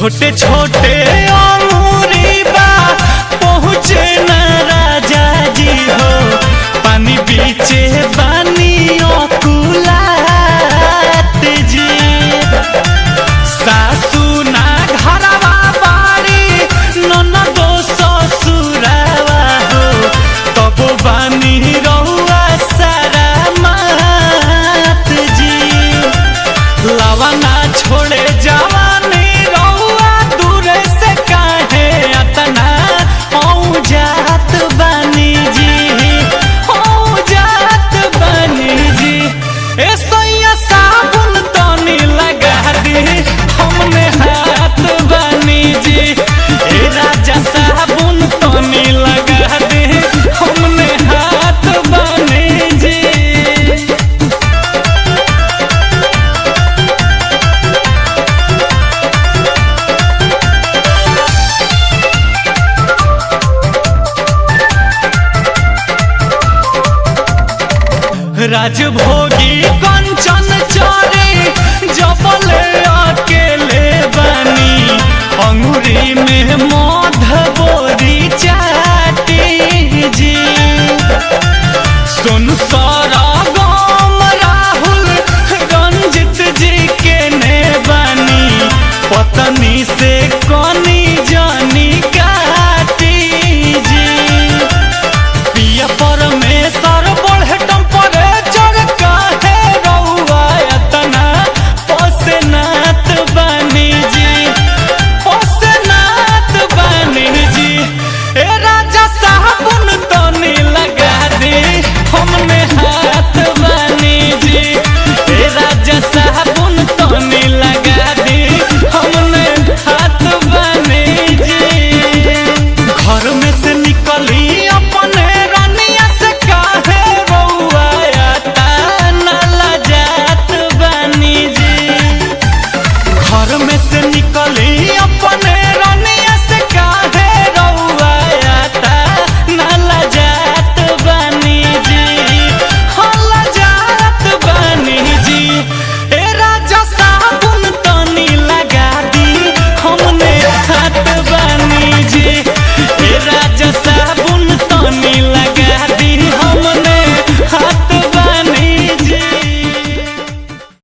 छोटे छोटे अंगूरी बा पहुँचे न राजा जी हो, पानी बीचे बानी कुलात जी। सासू ना घरवा बाड़ी ननदो ससुरवा हो, तब बानी रहुआ सारा मात जी। लावा ना छोड़े जवानी रहुआ दूर से काहे अतना औ जात बानी जी, औ जात बानी जी। ए सैया साबुन तनी लगा दी हमने हाथ बानी जी, ए राजा साबुन तनी लगा दी हमने हाथ बानी जी। राजभोगी कंचन